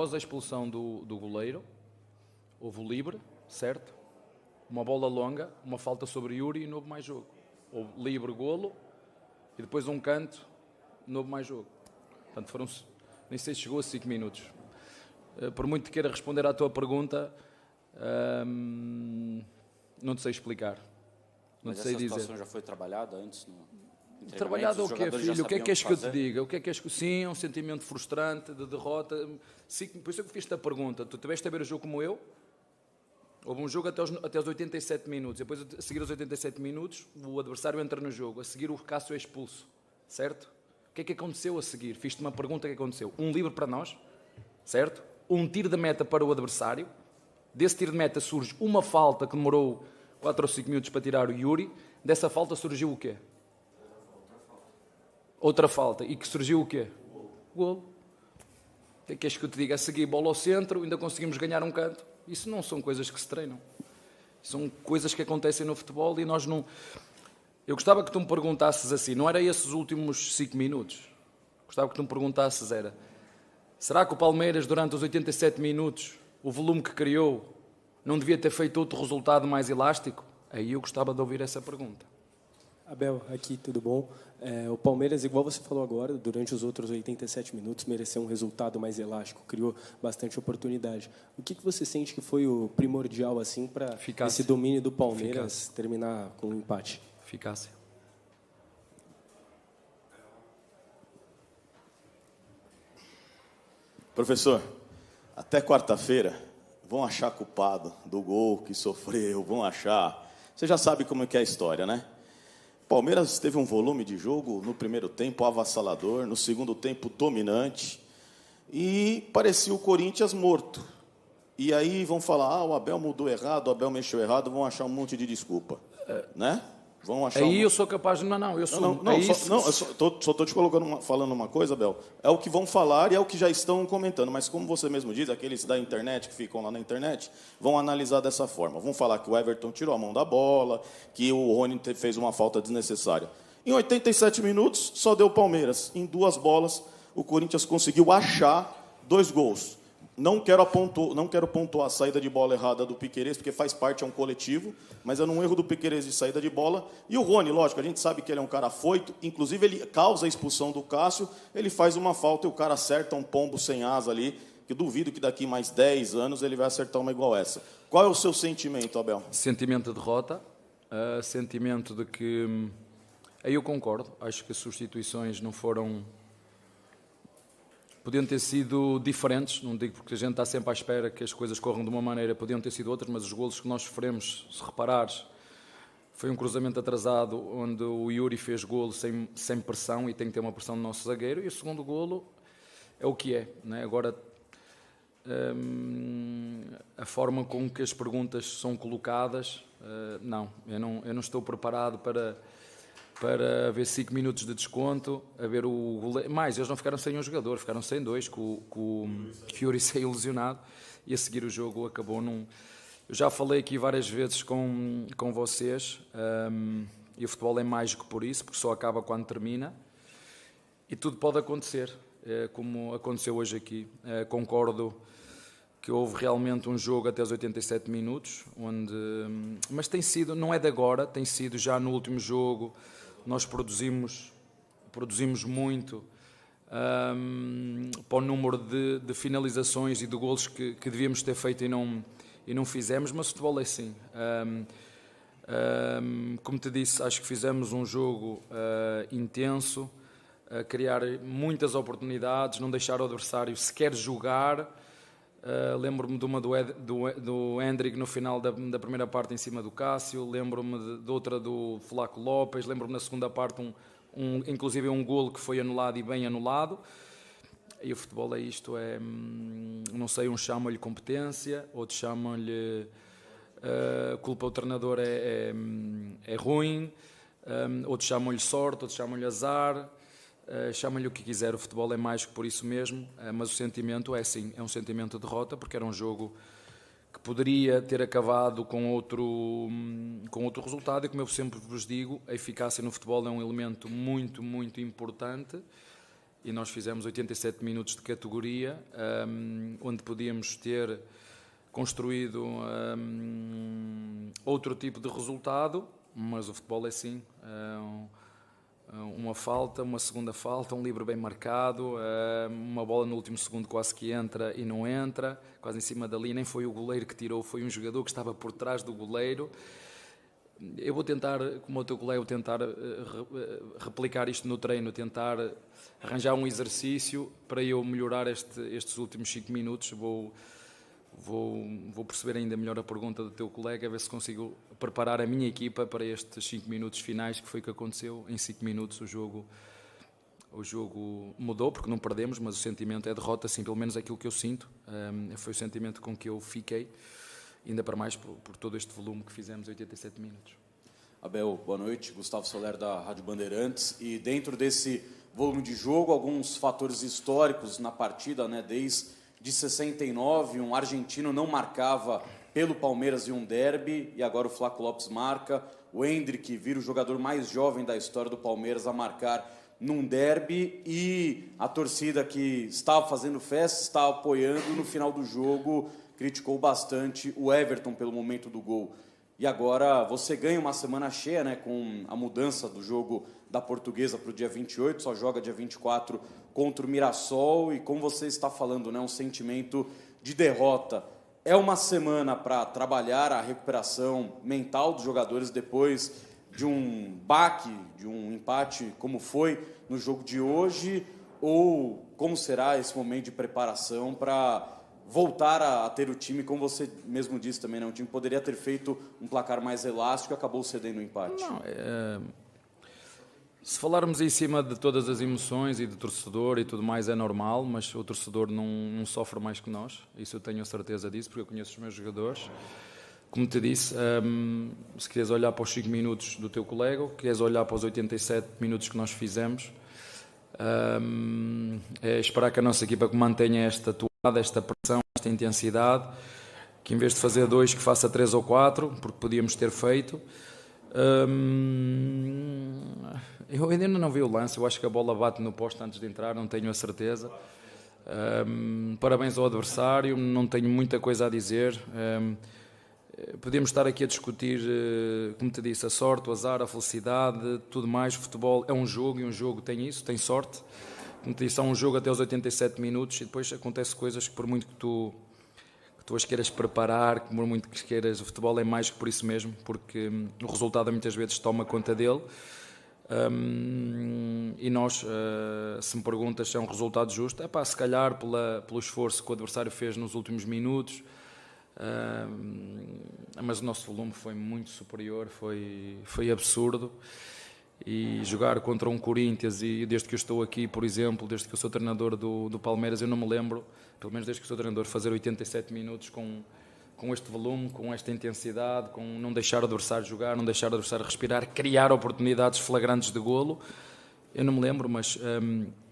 após a expulsão do goleiro, houve o livre, certo? Uma bola longa, uma falta sobre Yuri e não houve mais jogo. Houve livre, golo, e depois um canto, não houve mais jogo. Portanto, foram, nem sei se chegou a 5 minutos. Por muito que queira responder à tua pergunta, não te sei explicar. Não te sei dizer. Mas essa situação já foi trabalhada antes? Trabalhado o quê, filho? O que é que és que eu te diga? O que é que és que... Sim, é um sentimento frustrante, de derrota. Por isso é que fiz-te a pergunta. Tu tiveste a ver o jogo como eu? Houve um jogo até os 87 minutos. Depois, a seguir aos 87 minutos, o adversário entra no jogo. A seguir, o Cássio é expulso. Certo? O que é que aconteceu a seguir? Fiz-te uma pergunta, o que aconteceu? Um livre para nós, certo? Um tiro de meta para o adversário. Desse tiro de meta surge uma falta que demorou 4 ou 5 minutos para tirar o Yuri. Dessa falta surgiu o quê? Outra falta. E que surgiu o quê? Golo. O que é que és que eu te diga? A seguir, bola ao centro, ainda conseguimos ganhar um canto. Isso não são coisas que se treinam. São coisas que acontecem no futebol e nós não... Eu gostava que tu me perguntasses assim, não era esses últimos 5 minutos. Gostava que tu me perguntasses, era... Será que o Palmeiras, durante os 87 minutos, o volume que criou, não devia ter feito outro resultado mais elástico? Aí eu gostava de ouvir essa pergunta. Abel, aqui, tudo bom? O Palmeiras, igual você falou agora, durante os outros 87 minutos, mereceu um resultado mais elástico, criou bastante oportunidade. O que você sente que foi o primordial assim, para esse domínio do Palmeiras terminar com um empate? Eficácia. Professor, até quarta-feira vão achar culpado do gol que sofreu, vão achar... Você já sabe como é que é a história, né? Palmeiras teve um volume de jogo no primeiro tempo avassalador, no segundo tempo dominante, e parecia o Corinthians morto. E aí vão falar, o Abel mudou errado, o Abel mexeu errado, vão achar um monte de desculpa, né? Vão achar aí eu sou capaz de... Não, eu sou... Só estou te falando uma coisa, Abel. É o que vão falar e é o que já estão comentando. Mas como você mesmo diz, aqueles da internet que ficam lá na internet, vão analisar dessa forma. Vão falar que o Everton tirou a mão da bola, que o Rony fez uma falta desnecessária. Em 87 minutos, só deu Palmeiras. Em 2 bolas, o Corinthians conseguiu achar 2 gols. Não quero pontuar a saída de bola errada do Piquerez, porque faz parte, é um coletivo, mas é um erro do Piquerez de saída de bola. E o Rony, lógico, a gente sabe que ele é um cara afoito, inclusive ele causa a expulsão do Cássio, ele faz uma falta e o cara acerta um pombo sem asa ali, que duvido que daqui mais 10 anos ele vai acertar uma igual essa. Qual é o seu sentimento, Abel? Sentimento de derrota, sentimento de que... Aí eu concordo, acho que as substituições não foram... Podiam ter sido diferentes, não digo porque a gente está sempre à espera que as coisas corram de uma maneira, podiam ter sido outras, mas os golos que nós sofremos, se reparares, foi um cruzamento atrasado onde o Yuri fez golo sem pressão e tem que ter uma pressão do nosso zagueiro, e o segundo golo é o que é, né? Agora, a forma com que as perguntas são colocadas, eu não estou preparado para haver 5 minutos de desconto, a ver o goleiro. Mais, eles não ficaram sem um jogador, ficaram sem 2, que o Yuri saiu lesionado, e a seguir o jogo acabou num... Eu já falei aqui várias vezes com vocês, e o futebol é mais que por isso, porque só acaba quando termina, e tudo pode acontecer, como aconteceu hoje aqui. Concordo que houve realmente um jogo até os 87 minutos, mas tem sido, não é de agora, tem sido já no último jogo. Nós produzimos muito para o número de finalizações e de golos que devíamos ter feito e não fizemos, mas o futebol é assim. Como te disse, acho que fizemos um jogo intenso, a criar muitas oportunidades, não deixar o adversário sequer jogar. Lembro-me de uma do Hendrick no final da primeira parte em cima do Cássio, lembro-me de outra do Flaco Lopes, lembro-me na segunda parte inclusive um golo que foi anulado e bem anulado. E o futebol é isto, não sei, uns chamam-lhe competência, outros chamam-lhe culpa do treinador é ruim, outros chamam-lhe sorte, outros chamam-lhe azar. Chama-lhe o que quiser, o futebol é mais que por isso mesmo, mas o sentimento é sim, é um sentimento de derrota, porque era um jogo que poderia ter acabado com outro resultado, e como eu sempre vos digo, a eficácia no futebol é um elemento muito, muito importante, e nós fizemos 87 minutos de categoria, onde podíamos ter construído outro tipo de resultado, mas o futebol é assim, uma falta, uma segunda falta, um livre bem marcado, uma bola no último segundo quase que entra e não entra, quase em cima da linha, nem foi o goleiro que tirou, foi um jogador que estava por trás do goleiro. Eu vou tentar, como o teu colega, vou tentar replicar isto no treino, tentar arranjar um exercício para eu melhorar estes últimos 5 minutos. Vou perceber ainda melhor a pergunta do teu colega, ver se consigo preparar a minha equipa para estes 5 minutos finais, que foi o que aconteceu. Em 5 minutos o jogo mudou, porque não perdemos, mas o sentimento é derrota, assim, pelo menos aquilo que eu sinto. Foi o sentimento com que eu fiquei, ainda para mais por todo este volume que fizemos, 87 minutos. Abel, boa noite. Gustavo Soler, da Rádio Bandeirantes. E dentro desse volume de jogo, alguns fatores históricos na partida, né? Desde 69, um argentino não marcava pelo Palmeiras em um derby, e agora o Flaco Lopes marca. O Endrick vira o jogador mais jovem da história do Palmeiras a marcar num derby, e a torcida que estava fazendo festa, estava apoiando, no final do jogo criticou bastante o Everton pelo momento do gol. E agora você ganha uma semana cheia, né, com a mudança do jogo da Portuguesa para o dia 28, só joga dia 24 contra o Mirassol, e como você está falando, né, um sentimento de derrota. É uma semana para trabalhar a recuperação mental dos jogadores depois de um baque, de um empate como foi no jogo de hoje, ou como será esse momento de preparação para voltar a ter o time, como você mesmo disse também, né? Um time poderia ter feito um placar mais elástico e acabou cedendo o empate. Não, se falarmos em cima de todas as emoções e do torcedor e tudo mais, é normal, mas o torcedor não sofre mais que nós, isso eu tenho a certeza disso, porque eu conheço os meus jogadores. Como te disse, se queres olhar para os 5 minutos do teu colega, queres olhar para os 87 minutos que nós fizemos, é esperar que a nossa equipa mantenha esta toada, esta pressão, esta intensidade, que em vez de fazer 2, que faça 3 ou 4, porque podíamos ter feito. Eu ainda não vi o lance, eu acho que a bola bate no poste antes de entrar, não tenho a certeza. Parabéns ao adversário, não tenho muita coisa a dizer. Podemos estar aqui a discutir, como te disse, a sorte, o azar, a felicidade, tudo mais. O futebol é um jogo, e um jogo tem isso, tem sorte. Como te disse, há um jogo até os 87 minutos, e depois acontecem coisas que, por muito que tu as queiras preparar, por muito que queiras, o futebol é mais que por isso mesmo, porque o resultado muitas vezes toma conta dele. E nós, se me perguntas se é um resultado justo, se calhar pelo esforço que o adversário fez nos últimos minutos, mas o nosso volume foi muito superior, foi absurdo. E jogar contra um Corinthians, e desde que eu estou aqui, por exemplo, desde que eu sou treinador do Palmeiras, eu não me lembro, pelo menos desde que sou treinador, fazer 87 minutos com este volume, com esta intensidade, com não deixar o adversário jogar, não deixar o adversário respirar, criar oportunidades flagrantes de golo. Eu não me lembro, mas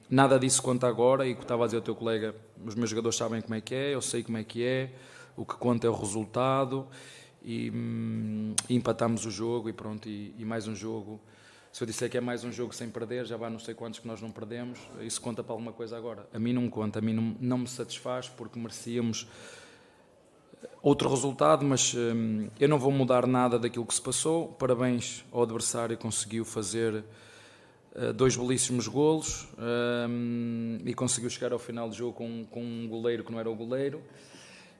nada disso conta agora, e o que estava a dizer o teu colega, os meus jogadores sabem como é que é, eu sei como é que é, o que conta é o resultado, e empatamos o jogo, e pronto, e mais um jogo. Se eu disser que é mais um jogo sem perder, já vai não sei quantos que nós não perdemos, isso conta para alguma coisa agora. A mim não me conta, a mim não me satisfaz, porque merecíamos outro resultado, mas eu não vou mudar nada daquilo que se passou. Parabéns ao adversário, conseguiu fazer 2 belíssimos golos, e conseguiu chegar ao final do jogo com um goleiro que não era o goleiro,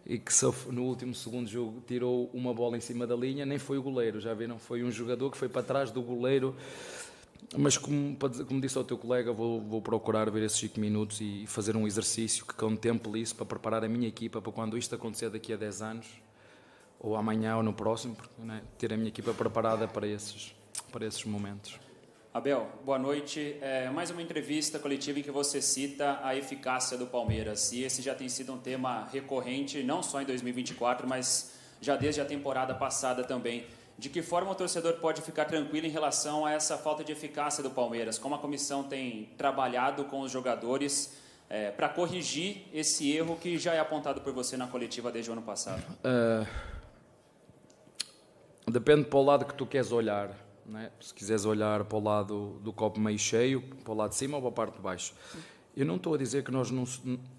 e que no último segundo jogo tirou uma bola em cima da linha. Nem foi o goleiro, já viram? Foi um jogador que foi para trás do goleiro. Mas como disse ao teu colega, vou procurar ver esses 5 minutos e fazer um exercício que contemple isso, para preparar a minha equipa para quando isto acontecer daqui a 10 anos, ou amanhã ou no próximo, porque, né, ter a minha equipa preparada para esses momentos. Abel, boa noite. Mais uma entrevista coletiva em que você cita a eficácia do Palmeiras. E esse já tem sido um tema recorrente, não só em 2024, mas já desde a temporada passada também. De que forma o torcedor pode ficar tranquilo em relação a essa falta de eficácia do Palmeiras? Como a comissão tem trabalhado com os jogadores para corrigir esse erro que já é apontado por você na coletiva desde o ano passado? Depende para o lado que tu queres olhar. Né? Se quiseres olhar para o lado do copo meio cheio, para o lado de cima ou para a parte de baixo. Eu não estou a dizer que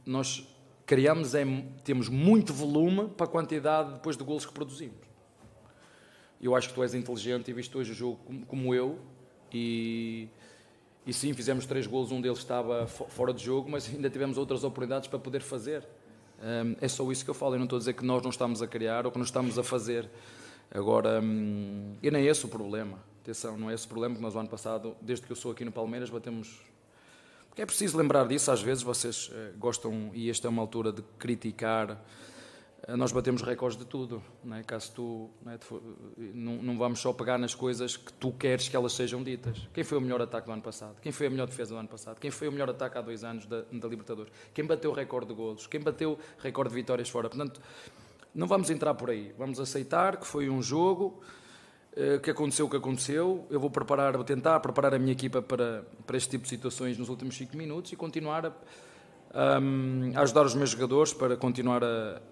nós criamos, temos muito volume para a quantidade depois de golos que produzimos. Eu acho que tu és inteligente e viste hoje o jogo como eu, e sim, fizemos 3 golos, um deles estava fora de jogo, mas ainda tivemos outras oportunidades para poder fazer. É só isso que eu falo, eu não estou a dizer que nós não estamos a criar ou que não estamos a fazer. Agora, e nem é esse o problema. Atenção, não é esse o problema que nós, o ano passado, desde que eu sou aqui no Palmeiras, batemos... Porque é preciso lembrar disso, às vezes vocês gostam, e esta é uma altura de criticar, nós batemos recordes de tudo, não é? Caso tu, não vamos só pegar nas coisas que tu queres que elas sejam ditas. Quem foi o melhor ataque do ano passado? Quem foi a melhor defesa do ano passado? Quem foi o melhor ataque há 2 anos da Libertadores? Quem bateu o recorde de golos? Quem bateu o recorde de vitórias fora? Portanto, não vamos entrar por aí. Vamos aceitar que foi um jogo, que aconteceu o que aconteceu. Eu vou tentar preparar a minha equipa para este tipo de situações nos últimos 5 minutos e continuar a ajudar os meus jogadores para continuar a...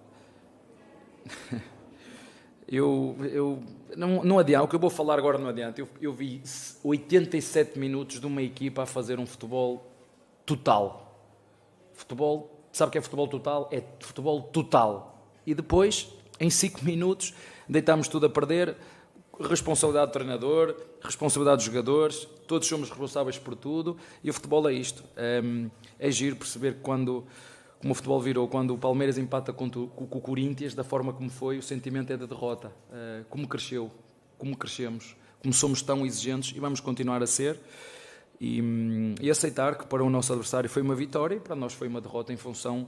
não adianta, o que eu vou falar agora não adianta. Eu vi 87 minutos de uma equipa a fazer um futebol total. Futebol, sabe o que é futebol total? É futebol total. E depois, em 5 minutos, deitámos tudo a perder. Responsabilidade do treinador, responsabilidade dos jogadores, todos somos responsáveis por tudo, e o futebol é isto. É giro perceber como o futebol virou, quando o Palmeiras empata com o Corinthians, da forma como foi, o sentimento é de derrota. Como cresceu, como crescemos, como somos tão exigentes e vamos continuar a ser, e aceitar que para o nosso adversário foi uma vitória e para nós foi uma derrota em função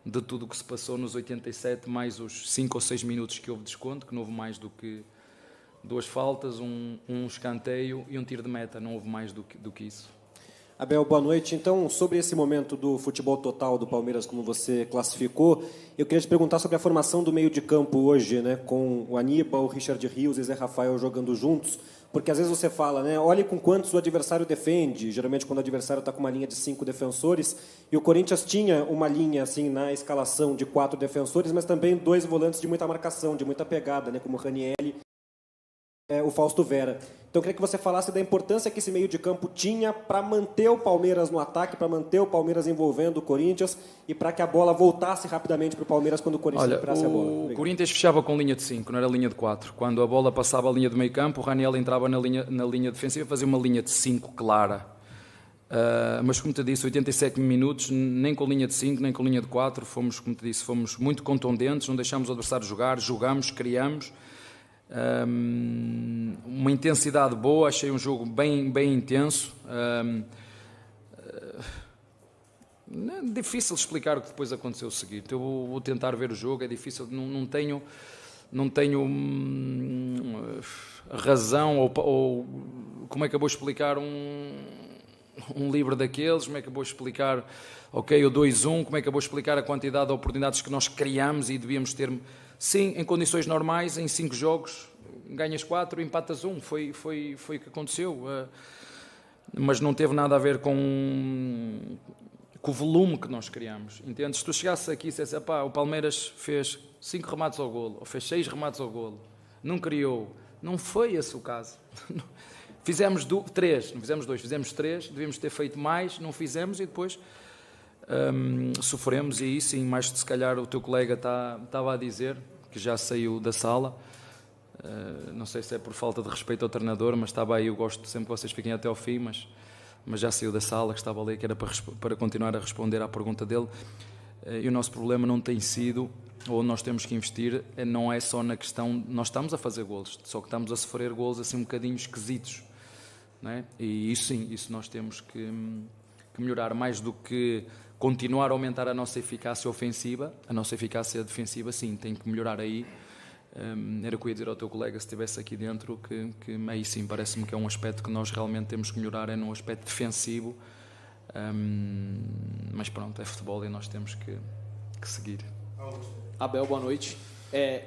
de tudo o que se passou nos 87, mais os 5 ou 6 minutos que houve desconto, que não houve mais do que 2 faltas, um escanteio e um tiro de meta, não houve mais do que isso. Abel, boa noite. Então, sobre esse momento do futebol total do Palmeiras, como você classificou, eu queria te perguntar sobre a formação do meio de campo hoje, né, com o Aníbal, o Richard Rios e Zé Rafael jogando juntos, porque às vezes você fala, né, olhe com quantos o adversário defende, geralmente quando o adversário está com uma linha de 5 defensores, e o Corinthians tinha uma linha assim na escalação de 4 defensores, mas também 2 volantes de muita marcação, de muita pegada, né, como o Ranieri, o Fausto Vera. Então eu queria que você falasse da importância que esse meio de campo tinha para manter o Palmeiras no ataque, para manter o Palmeiras envolvendo o Corinthians e para que a bola voltasse rapidamente para o Palmeiras quando o Corinthians recuperasse a bola. O Corinthians fechava com linha de 5, não era linha de 4. Quando a bola passava a linha do meio campo, o Raniel entrava na linha defensiva e fazia uma linha de 5 clara. Mas como te disse, 87 minutos, nem com linha de 5, nem com linha de 4, fomos muito contundentes, não deixámos o adversário jogar, jogamos, criamos. Uma intensidade boa, achei um jogo bem intenso. É difícil explicar o que depois aconteceu o seguinte. Eu vou tentar ver o jogo, é difícil, não tenho razão ou como é que eu vou explicar um livro daqueles, como é que eu vou explicar o 2-1, como é que eu vou explicar a quantidade de oportunidades que nós criamos e devíamos ter. Sim, em condições normais, em 5 jogos, ganhas 4, empatas 1, foi o que aconteceu. Mas não teve nada a ver com o volume que nós criamos. Entendes? Se tu chegasses aqui e dissesse, o Palmeiras fez 5 remates ao golo, ou fez 6 remates ao golo, não criou. Não foi esse o caso. Fizemos 3, não fizemos 2, fizemos 3, devíamos ter feito mais, não fizemos e depois... sofremos, e aí sim, mais se calhar o teu colega estava a dizer que já saiu da sala, não sei se é por falta de respeito ao treinador, mas estava aí, eu gosto sempre que vocês fiquem até ao fim, mas já saiu da sala, que estava ali, que era para continuar a responder à pergunta dele. E o nosso problema não tem sido, ou nós temos que investir, não é só na questão, nós estamos a fazer golos, só que estamos a sofrer golos assim um bocadinho esquisitos, não é? E isso sim, isso nós temos que melhorar, mais do que continuar a aumentar a nossa eficácia ofensiva, a nossa eficácia defensiva, sim, tem que melhorar aí. Era o que eu ia dizer ao teu colega se estivesse aqui dentro, que aí sim, parece-me que é um aspecto que nós realmente temos que melhorar, é no aspecto defensivo. Mas pronto, é futebol e nós temos que seguir. Abel, boa noite.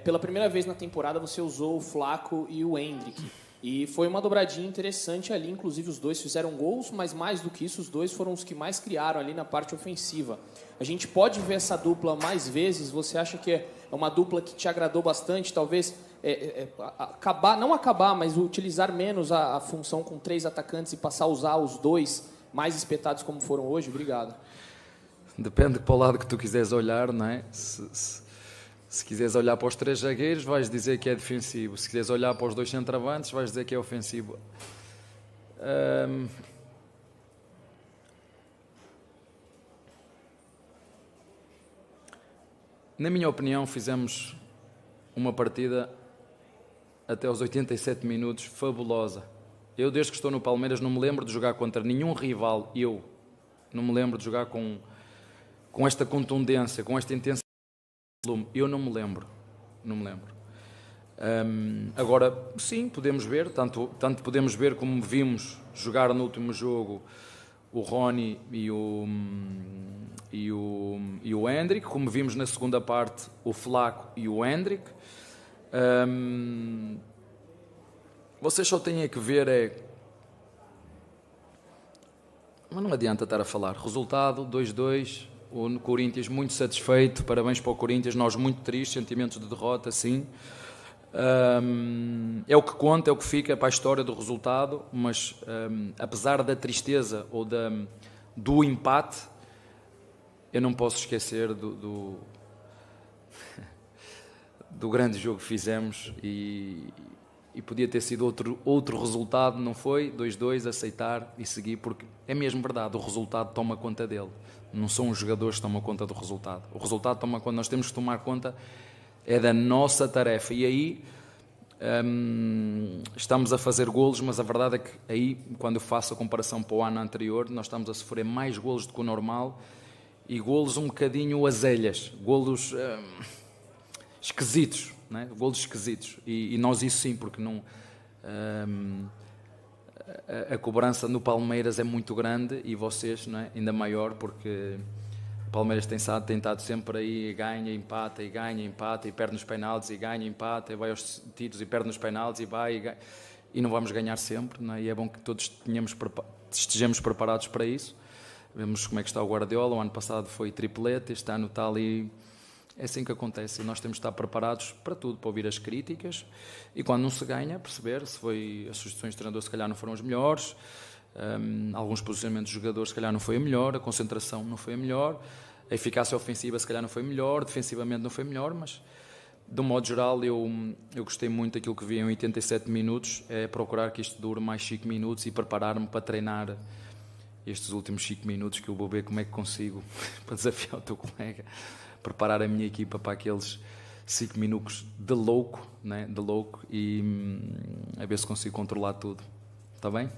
Pela primeira vez na temporada você usou o Flaco e o Endrick. E foi uma dobradinha interessante ali, inclusive os dois fizeram gols, mas mais do que isso, os dois foram os que mais criaram ali na parte ofensiva. A gente pode ver essa dupla mais vezes? Você acha que é uma dupla que te agradou bastante? Talvez não acabar, mas utilizar menos a função com 3 atacantes e passar a usar os 2 mais espetados como foram hoje? Obrigado. Depende para o lado que tu quiseres olhar, não é? Se quiseres olhar para os 3 zagueiros, vais dizer que é defensivo. Se quiseres olhar para os 2 centroavantes, vais dizer que é ofensivo. Na minha opinião, fizemos uma partida até aos 87 minutos fabulosa. Eu, desde que estou no Palmeiras, não me lembro de jogar contra nenhum rival. Eu não me lembro de jogar com esta contundência, com esta intensidade. Eu não me lembro. Agora, sim, podemos ver, tanto podemos ver como vimos jogar no último jogo o Rony e o Hendrick, como vimos na segunda parte o Flaco e o Hendrick. Vocês só têm que ver mas não adianta estar a falar. Resultado 2-2, o Corinthians muito satisfeito, parabéns para o Corinthians, nós muito tristes, sentimentos de derrota, sim. É o que conta, é o que fica para a história do resultado, mas apesar da tristeza ou do empate, eu não posso esquecer do grande jogo que fizemos e podia ter sido outro resultado, não foi? 2-2, aceitar e seguir, porque é mesmo verdade, o resultado toma conta dele, não são os jogadores que tomam conta do resultado, o resultado toma conta, nós temos que tomar conta é da nossa tarefa, e aí estamos a fazer golos, mas a verdade é que aí, quando eu faço a comparação para o ano anterior, nós estamos a sofrer mais golos do que o normal, e golos um bocadinho azelhas, golos esquisitos, né? Golos esquisitos, e nós isso sim, porque não a cobrança no Palmeiras é muito grande, e vocês, não é? Ainda maior, porque o Palmeiras tem estado sempre aí, ganha, empata, e perde nos penaltis, e ganha, empata, e vai aos tiros e perde nos penaltis, e vai, e ganha. E não vamos ganhar sempre, não é? E é bom que todos estejamos preparados para isso. Vemos como é que está o Guardiola, o ano passado foi triplete, este ano está ali. É assim que acontece, e nós temos de estar preparados para tudo, para ouvir as críticas, e quando não se ganha, perceber se foi as sugestões do treinador se calhar não foram as melhores, alguns posicionamentos dos jogadores se calhar não foi a melhor, a concentração não foi a melhor, a eficácia ofensiva se calhar não foi melhor, defensivamente não foi melhor, mas de um modo geral eu gostei muito daquilo que vi em 87 minutos, é procurar que isto dure mais 5 minutos e preparar-me para treinar estes últimos 5 minutos, que eu vou ver como é que consigo, para desafiar o teu colega, preparar a minha equipa para aqueles 5 minutos de louco, né? De louco, e a ver se consigo controlar tudo. Está bem?